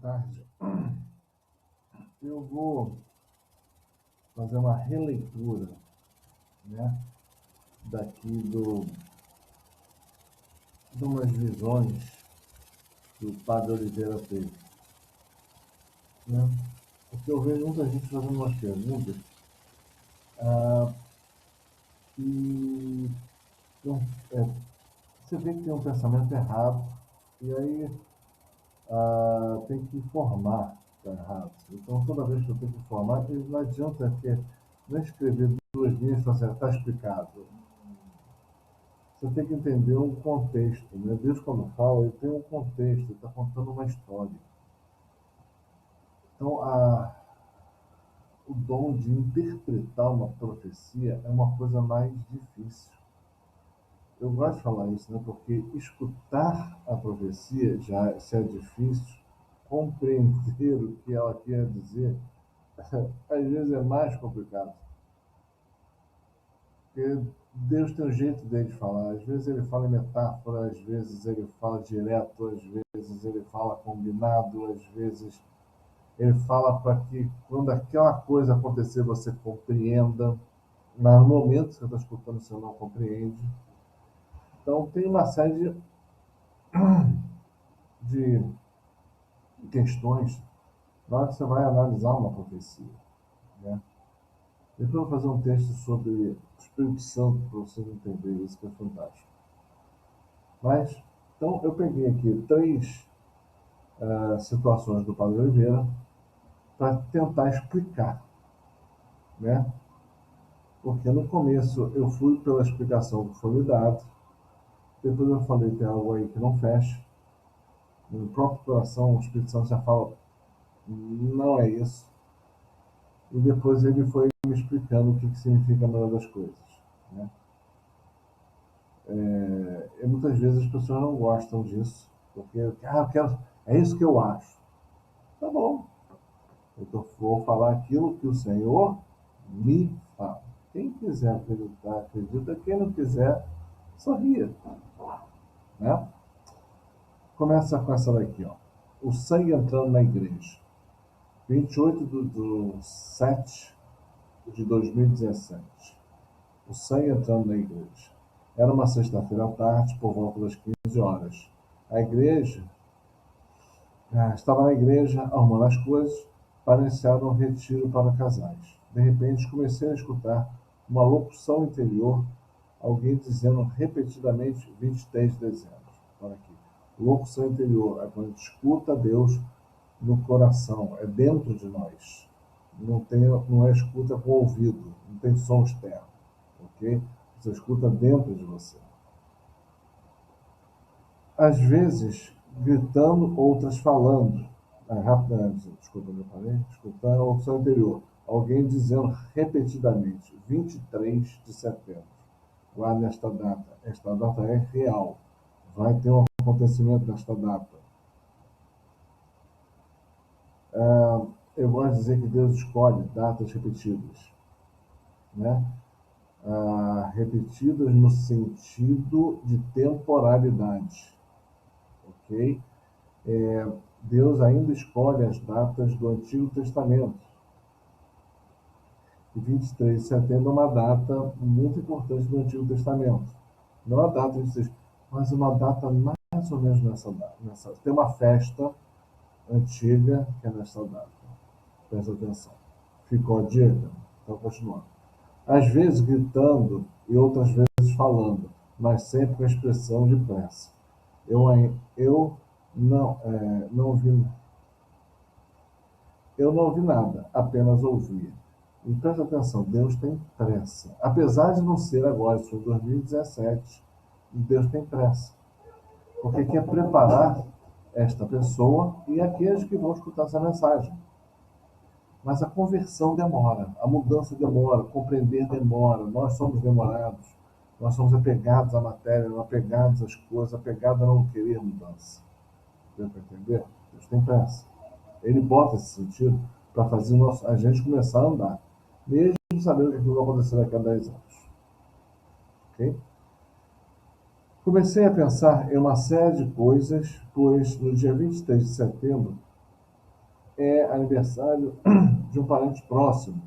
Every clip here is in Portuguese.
tarde. Eu vou fazer uma releitura, né, daqui de umas visões que o Padre Oliveira teve, né? Porque eu vejo muita gente fazendo umas perguntas ah, e não- você vê que tem um pensamento errado e aí tem que informar que está errado. Então, toda vez que eu tenho que informar, não adianta que não escrever duas linhas e falar assim, está explicado. Você tem que entender um contexto, né? Deus, quando fala, ele tem um contexto, ele está contando uma história. Então, o dom de interpretar uma profecia é uma coisa mais difícil. Eu gosto de falar isso, né? Porque escutar a profecia já se é difícil, compreender o que ela quer dizer, às vezes é mais complicado. Porque Deus tem um jeito dele de falar. Às vezes ele fala em metáfora, às vezes ele fala direto, às vezes ele fala combinado, às vezes ele fala para que quando aquela coisa acontecer você compreenda, mas no momento que você está escutando você não compreende. Então tem uma série de questões na hora que você vai analisar uma profecia, né? Depois eu vou fazer um texto sobre o Espírito Santo para vocês entenderem isso, que é fantástico. Mas, então, eu peguei aqui três situações do Padre Oliveira para tentar explicar, né? Porque no começo eu fui pela explicação que foi me dada, depois eu falei tem algo aí que não fecha, no próprio coração o Espírito Santo já fala, não é isso, e depois ele foi me explicando o que significa a maioria das coisas, né? E muitas vezes as pessoas não gostam disso, porque eu quero, é isso que eu acho. Tá bom, eu vou falar aquilo que o Senhor me fala. Quem quiser acreditar, acredita. Quem não quiser, sorria, né? Começa com essa daqui, ó. O sangue entrando na igreja. 28 de 7 de 2017. O sangue entrando na igreja. Era uma sexta-feira à tarde, por volta das 15 horas. A igreja, estava na igreja arrumando as coisas para iniciar um retiro para casais. De repente, comecei a escutar uma locução interior, alguém dizendo repetidamente 23 de dezembro. Olha aqui. Locução interior é quando a gente escuta Deus no coração, é dentro de nós. Não é escuta com o ouvido, não tem som externo, ok? Você escuta dentro de você. Às vezes, gritando, outras falando. Rapidamente, desculpa, eu falei. Escutando a opção anterior. Alguém dizendo repetidamente, 23 de setembro. Guarde esta data. Esta data é real. Vai ter um acontecimento nesta data. Eu gosto de dizer que Deus escolhe datas repetidas, né? Repetidas no sentido de temporalidade, ok? Deus ainda escolhe as datas do Antigo Testamento. E 23 de setembro é uma data muito importante do Antigo Testamento. Não a data de 26, mas uma data mais ou menos nessa data. Tem uma festa antiga que é nessa data. Presta atenção. Ficou a dica? Então, continuando. Às vezes gritando e outras vezes falando, mas sempre com a expressão de pressa. Eu não vi Eu não ouvi nada, apenas ouvia. E presta atenção, Deus tem pressa. Apesar de não ser agora, isso foi 2017, Deus tem pressa. Porque quer preparar esta pessoa e aqueles que vão escutar essa mensagem. Mas a conversão demora, a mudança demora, compreender demora, nós somos demorados, nós somos apegados à matéria, apegados às coisas, apegados a não querer mudança. Deu para entender? Deus tem pressa. Ele bota esse sentido para fazer a gente começar a andar, mesmo sabendo que aquilo vai acontecer daqui a 10 anos. Ok? Comecei a pensar em uma série de coisas, pois no dia 23 de setembro é aniversário de um parente próximo,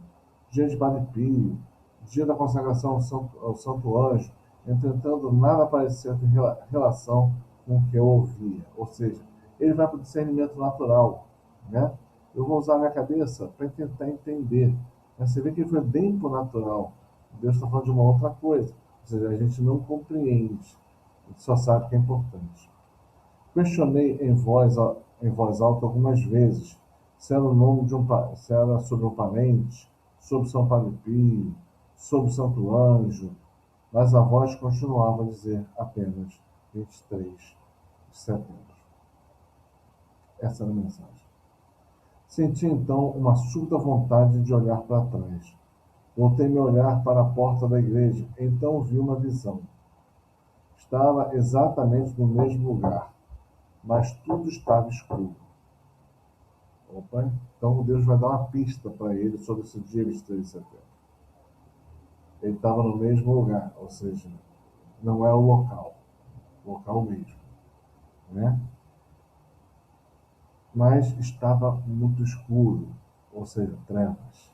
dia de Padre Pio, dia da consagração ao Santo Anjo. Entretanto, nada parecia ter relação com o que eu ouvia. Ou seja, ele vai para o discernimento natural, né? Eu vou usar a minha cabeça para tentar entender. Mas você vê que ele foi bem para o natural. Deus está falando de uma outra coisa. Ou seja, a gente não compreende. A gente só sabe que é importante. Questionei em voz alta algumas vezes se era o nome de se era sobre um parente, sobre São Padre Pio, sobre Santo Anjo, mas a voz continuava a dizer apenas 23 de setembro. Essa era a mensagem. Senti então uma súbita vontade de olhar para trás. Voltei meu olhar para a porta da igreja, então vi uma visão. Estava exatamente no mesmo lugar, mas tudo estava escuro. Opa, então Deus vai dar uma pista para ele sobre esse dia 23 de setembro. Ele estava no mesmo lugar, ou seja, não é o local mesmo, né? Mas estava muito escuro, ou seja, trevas.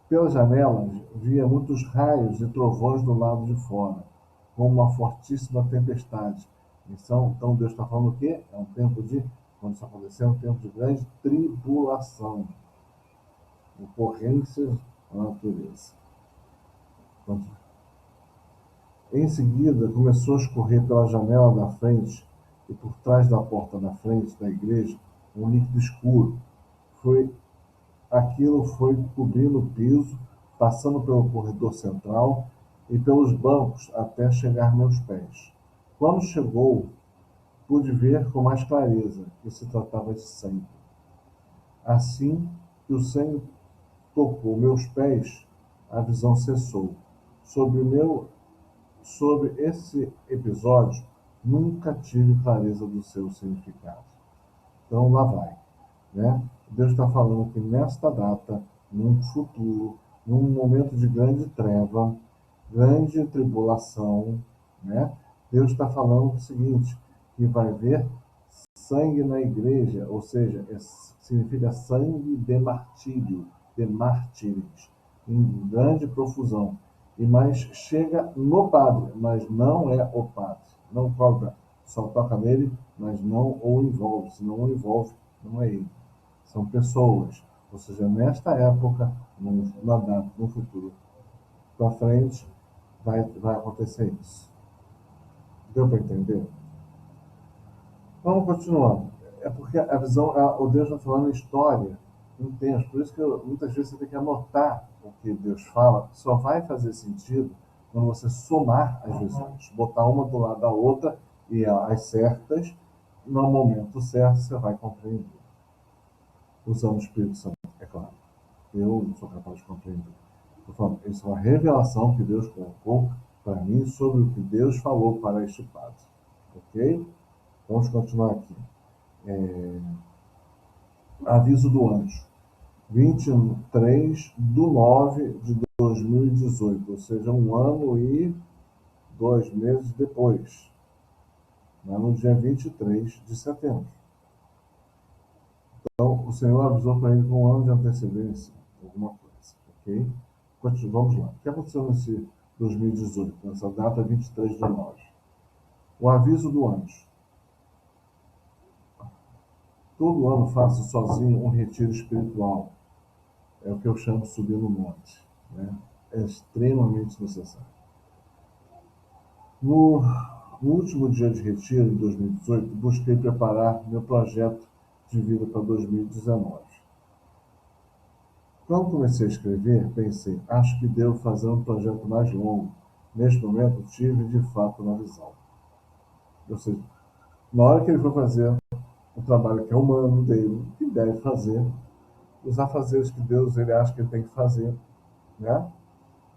Pelas janelas via muitos raios e trovões do lado de fora, como uma fortíssima tempestade. Então Deus está falando o quê? É um tempo de, quando isso acontecer, é um tempo de grande tribulação, ocorrências da natureza. Em seguida, começou a escorrer pela janela da frente e por trás da porta da frente da igreja um líquido escuro. Aquilo foi cobrindo o piso, passando pelo corredor central e pelos bancos até chegar a meus pés. Quando chegou, pude ver com mais clareza que se tratava de sangue. Assim que o sangue tocou meus pés, a visão cessou. Sobre esse episódio, nunca tive clareza do seu significado. Então lá vai, né? Deus está falando que nesta data, num futuro, num momento de grande treva, grande tribulação, né? Deus está falando o seguinte, que vai haver sangue na igreja, ou seja, significa sangue de mártires, em grande profusão. E mais chega no padre, mas não é o padre. Não cobra, só toca nele, mas não o envolve. Se não o envolve, não é ele. São pessoas. Ou seja, nesta época, na data, no futuro, para frente, vai acontecer isso. Deu para entender? Vamos continuar. É porque a visão, o Deus está falando história, em texto. Por isso que muitas vezes você tem que anotar o que Deus fala. Só vai fazer sentido quando você somar as visões, botar uma do lado da outra e as certas, no momento certo você vai compreender. Usando o Espírito Santo, é claro. Eu não sou capaz de compreender. Estou falando, isso é uma revelação que Deus colocou para mim sobre o que Deus falou para este padre. Ok? Vamos continuar aqui. Aviso do anjo. 23/9/2018, ou seja, 1 ano e 2 meses depois, no dia 23 de setembro. Então, o Senhor avisou para ele com 1 ano de antecedência, alguma coisa, ok? Vamos lá. O que aconteceu nesse 2018, nessa data 23/9? O aviso do anjo. Todo ano faço sozinho um retiro espiritual. É o que eu chamo de subir no monte, né? É extremamente necessário. No último dia de retiro, em 2018, busquei preparar meu projeto de vida para 2019. Quando comecei a escrever, pensei, acho que devo fazer um projeto mais longo. Neste momento, tive de fato uma visão. Ou seja, na hora que ele for fazer o trabalho que é humano dele, que deve fazer, os afazeres que Deus ele acha que ele tem que fazer, né?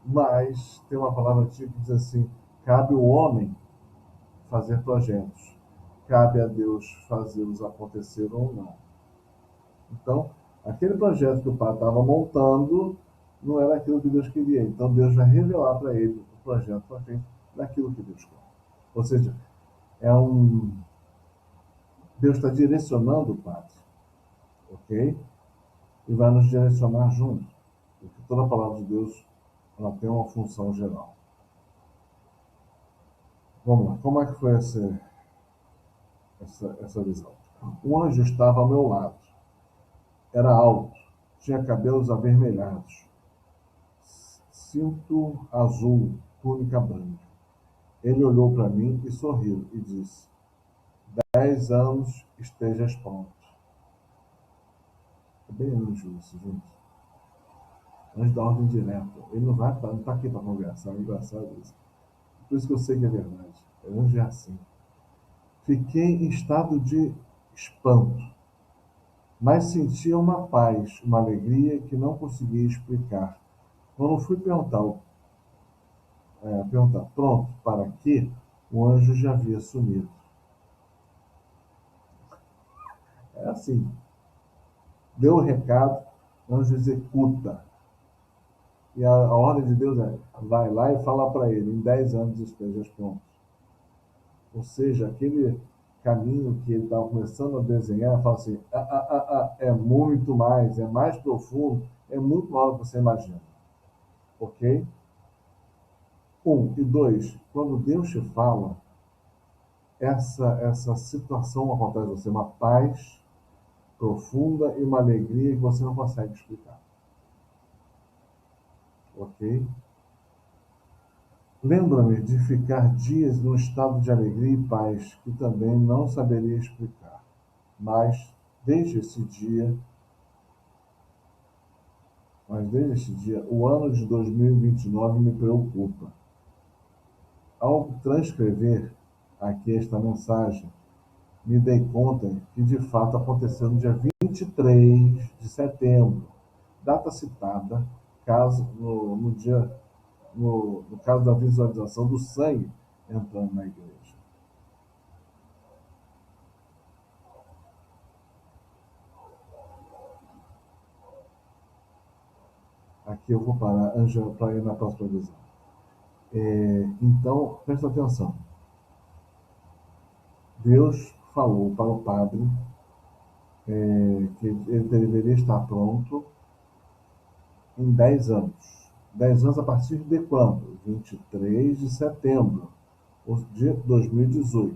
Mas tem uma palavra antiga que diz assim: cabe ao homem fazer projetos, cabe a Deus fazê-los acontecer ou não. Então, aquele projeto que o pai estava montando não era aquilo que Deus queria. Então, Deus vai revelar para ele o projeto para frente daquilo que Deus quer. Ou seja, Deus está direcionando o padre. ok? E vai nos direcionar junto, porque toda a palavra de Deus ela tem uma função geral. Vamos lá, como é que foi essa visão? Um anjo estava ao meu lado, era alto, tinha cabelos avermelhados, cinto azul, túnica branca. Ele olhou para mim e sorriu e disse: 10 anos estejas pronto. É bem anjo isso, gente. Anjo da ordem direta. Ele não está aqui para conversar, é engraçado isso. Por isso que eu sei que é verdade. Anjo é assim. Fiquei em estado de espanto, mas sentia uma paz, uma alegria que não conseguia explicar. Quando fui perguntar pronto para quê, o anjo já havia sumido. É assim, deu o recado, o anjo executa. E a ordem de Deus é, vai lá e fala para ele, em 10 anos estejas pronto. Ou seja, aquele caminho que ele estava começando a desenhar, fala assim, é muito mais, é mais profundo, é muito maior do que você imagina. Ok? Um. E dois, quando Deus te fala, essa situação acontece com você, uma paz profunda e uma alegria que você não consegue explicar. Ok? Lembra-me de ficar dias num estado de alegria e paz que também não saberia explicar. Mas, desde esse dia, o ano de 2029 me preocupa. Ao transcrever aqui esta mensagem, me dei conta que de fato aconteceu no dia 23 de setembro, data citada no caso da visualização do sangue entrando na igreja. Aqui eu vou parar, Ângela, para ir na próxima visão. Então, presta atenção. Deus falou para o padre que ele deveria estar pronto em 10 anos. 10 anos a partir de quando? 23 de setembro de 2018.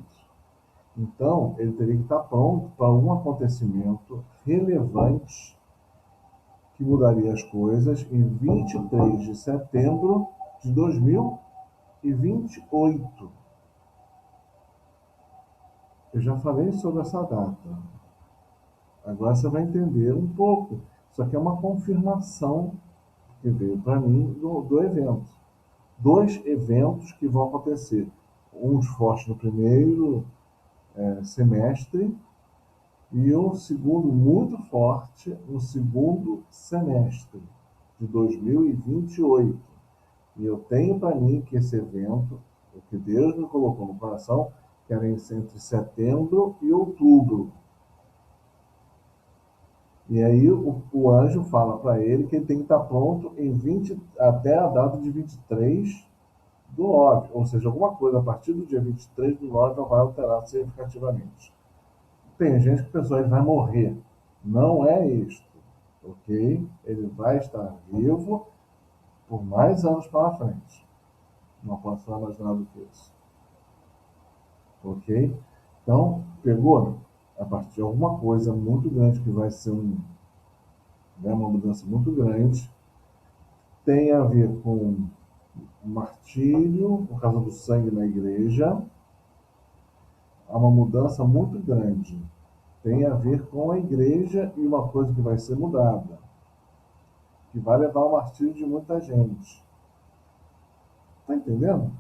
Então, ele teria que estar pronto para um acontecimento relevante que mudaria as coisas em 23 de setembro de 2028. Eu já falei sobre essa data. Agora você vai entender um pouco. Isso aqui é uma confirmação que veio para mim do evento. Dois eventos que vão acontecer. Um forte no primeiro semestre e um segundo muito forte no segundo semestre de 2028. E eu tenho para mim que esse evento, o que Deus me colocou no coração, que era entre setembro e outubro. E aí o anjo fala para ele que ele tem que estar pronto até a data de 23 do 9, ou seja, alguma coisa a partir do dia 23 do 9 vai alterar significativamente. Tem gente que pensou, ele vai morrer. Não é isto, ok? Ele vai estar vivo por mais anos para frente. Não posso falar mais nada do que isso. Ok? Então, pegou? A partir de alguma coisa muito grande que vai ser uma mudança muito grande, tem a ver com martírio, por causa do sangue na igreja, há uma mudança muito grande. Tem a ver com a igreja e uma coisa que vai ser mudada, que vai levar ao martírio de muita gente. Está entendendo?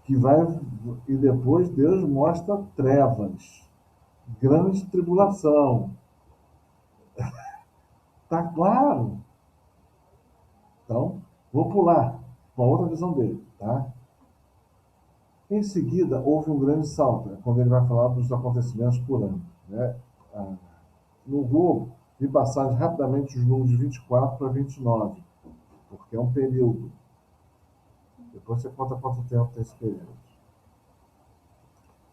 Que vai e depois Deus mostra trevas, grande tribulação. Tá claro? Então, vou pular para outra visão dele, tá? Em seguida, houve um grande salto, quando ele vai falar dos acontecimentos por ano. Né? Ah, no Globo, vi passar rapidamente os números de 24 para 29, porque é um período. Depois você conta quanto tempo tem esse período.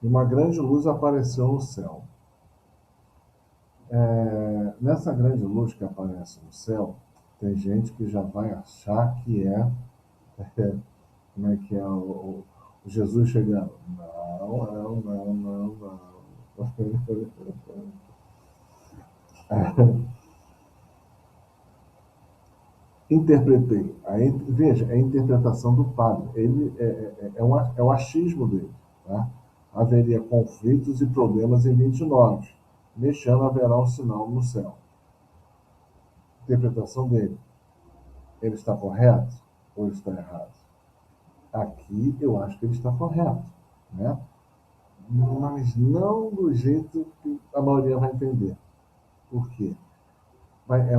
E uma grande luz apareceu no céu. Nessa grande luz que aparece no céu, tem gente que já vai achar que como é que é o Jesus chegando. Não, não, não, não, não. Interpretei. Veja, é a interpretação do padre. Ele é o achismo dele. Tá? Haveria conflitos e problemas em 29. Neste ano haverá um sinal no céu. Interpretação dele. Ele está correto ou ele está errado? Aqui eu acho que ele está correto, né? Mas não do jeito que a maioria vai entender. Por quê? É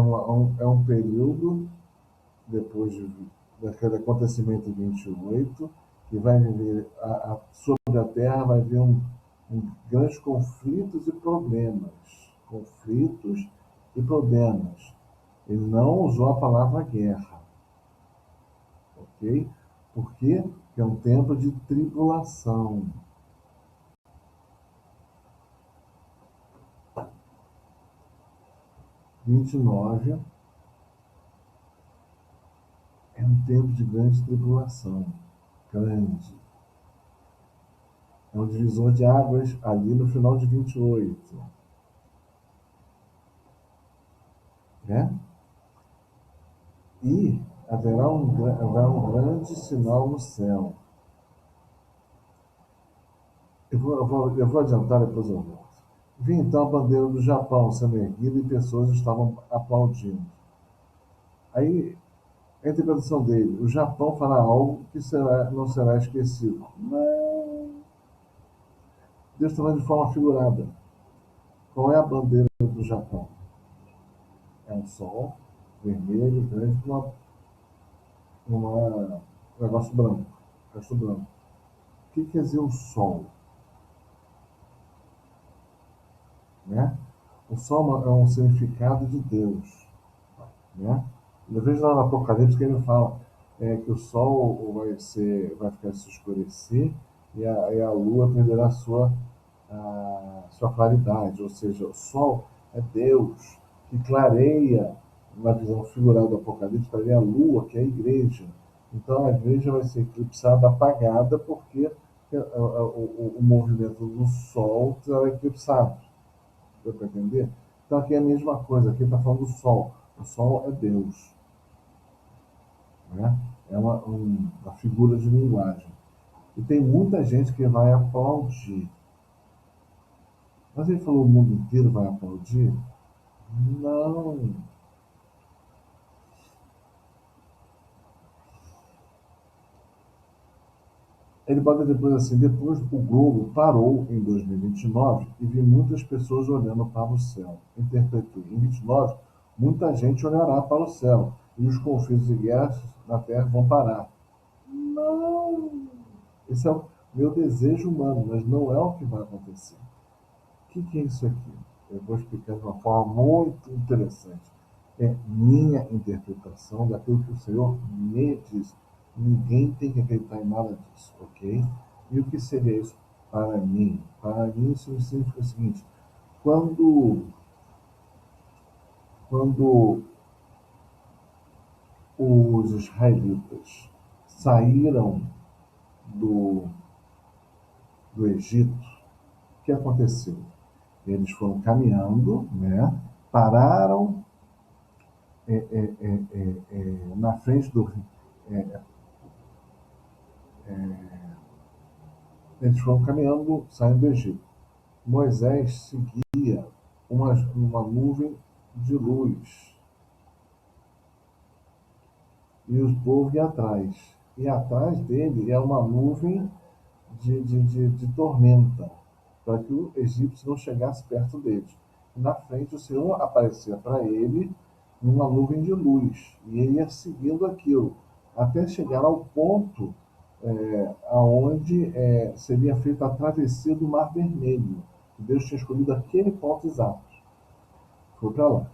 um período depois daquele acontecimento em 28, que vai viver sobre a Terra vai haver grandes conflitos e problemas. Conflitos e problemas. Ele não usou a palavra guerra, ok? Por quê? Porque é um tempo de tribulação. 29 é um tempo de grande tribulação. Grande. É um divisor de águas ali no final de 28. Né? E haverá um grande sinal no céu. Eu vou adiantar, depois eu volto. Vi então a bandeira do Japão sendo erguida e pessoas estavam aplaudindo. Aí, a interpretação dele, o Japão fará algo que não será esquecido. Não. Deus está falando de forma figurada. Qual é a bandeira do Japão? É um sol vermelho, grande, um negócio branco. Resto branco. O que quer dizer o sol? Né? O sol é um significado de Deus. Né? Eu vejo lá no Apocalipse que ele fala que o sol vai ficar se escurecer e a lua perderá a sua claridade. Ou seja, o sol é Deus que clareia, na visão figurada do Apocalipse, clareia a lua, que é a igreja. Então a igreja vai ser eclipsada, apagada, porque o movimento do sol será eclipsado. Deu para entender? Então aqui é a mesma coisa, aqui está falando do sol. O sol é Deus. Né? É uma figura de linguagem. E tem muita gente que vai aplaudir. Mas ele falou o mundo inteiro vai aplaudir? Não. Ele bota depois assim, depois o globo parou em 2029 e vi muitas pessoas olhando para o céu. Interpretei. Em 29, muita gente olhará para o céu e os conflitos e guerras na Terra vão parar. Não! Esse é o meu desejo humano, mas não é o que vai acontecer. O que é isso aqui? Eu vou explicar de uma forma muito interessante. É minha interpretação daquilo que o Senhor me diz. Ninguém tem que acreditar em nada disso, ok? E o que seria isso para mim? Para mim, isso significa o seguinte: quando os israelitas saíram do, do Egito, o que aconteceu? Eles foram caminhando, né? Pararam na frente do. é, Eles foram caminhando, saindo do Egito. Moisés seguia uma nuvem de luz e o povo ia atrás. E atrás dele é uma nuvem de tormenta, para que o egípcio não chegasse perto deles. E na frente o Senhor aparecia para ele numa nuvem de luz, e ele ia seguindo aquilo, até chegar ao ponto aonde seria feita a travessia do Mar Vermelho. Deus tinha escolhido aquele ponto exato. Foi para lá.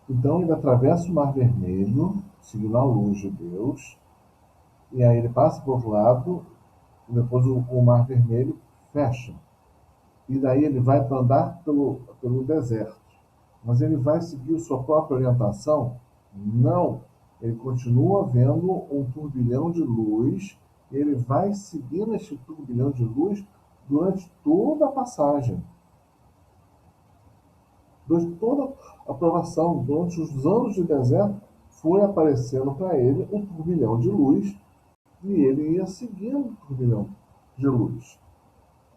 Então ele atravessa o Mar Vermelho, seguindo a luz de Deus, e aí ele passa para o outro lado, depois o Mar Vermelho fecha. E daí ele vai para andar pelo deserto. Mas ele vai seguir sua própria orientação? Não. Ele continua vendo um turbilhão de luz, ele vai seguindo este turbilhão de luz durante toda a passagem, durante toda a provação, durante os anos de deserto, foi aparecendo para ele um turbilhão de luz e ele ia seguindo o turbilhão de luz.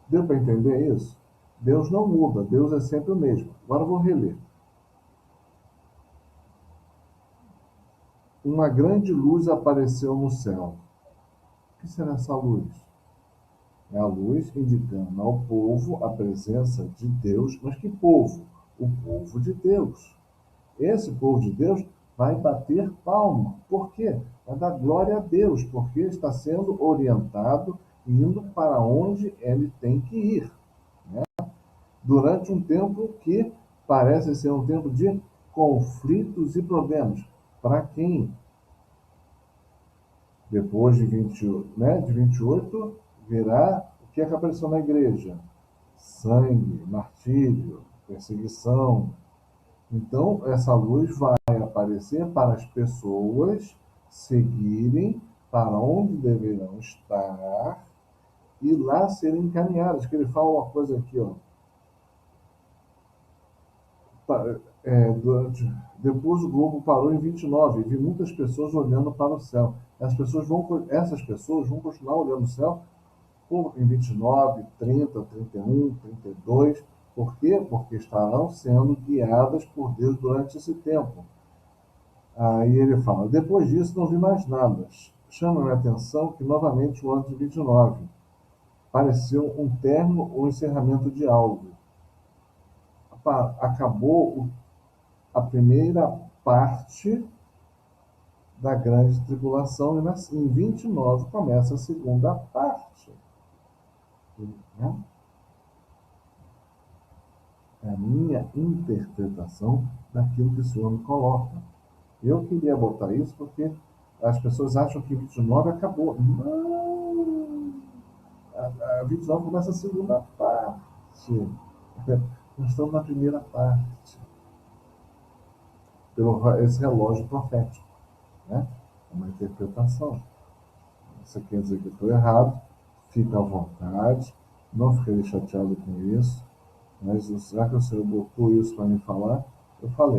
Deu para entender isso? Deus não muda, Deus é sempre o mesmo. Agora eu vou reler. Uma grande luz apareceu no céu. O que será essa luz? É a luz indicando ao povo a presença de Deus. Mas que povo? O povo de Deus. Esse povo de Deus vai bater palma. Por quê? Vai dar glória a Deus, porque está sendo orientado, indo para onde ele tem que ir. Durante um tempo que parece ser um tempo de conflitos e problemas. Para quem? Depois de 28, virá o que é que apareceu na igreja? Sangue, martírio, perseguição. Então, essa luz vai aparecer para as pessoas seguirem para onde deverão estar e lá serem encaminhadas. Que ele fala uma coisa aqui, ó. Depois o globo parou em 29 e vi muitas pessoas olhando para o céu. Essas pessoas vão continuar olhando o céu em 29, 30, 31, 32. Por quê? Porque estarão sendo guiadas por Deus durante esse tempo. Aí ele fala, depois disso não vi mais nada. Chama minha atenção que novamente o ano de 29 pareceu um término ou encerramento de algo. Acabou a primeira parte da grande tribulação e em 29 começa a segunda parte. Né? É a minha interpretação daquilo que o Senhor me coloca. Eu queria botar isso porque as pessoas acham que 29 acabou. Não! A 29 começa a segunda parte. Nós estamos na primeira parte. Pelo esse relógio profético. Né? É uma interpretação. Você quer dizer que eu estou errado, fica à vontade, não fiquei chateado com isso, mas já que o senhor botou isso para me falar, eu falei.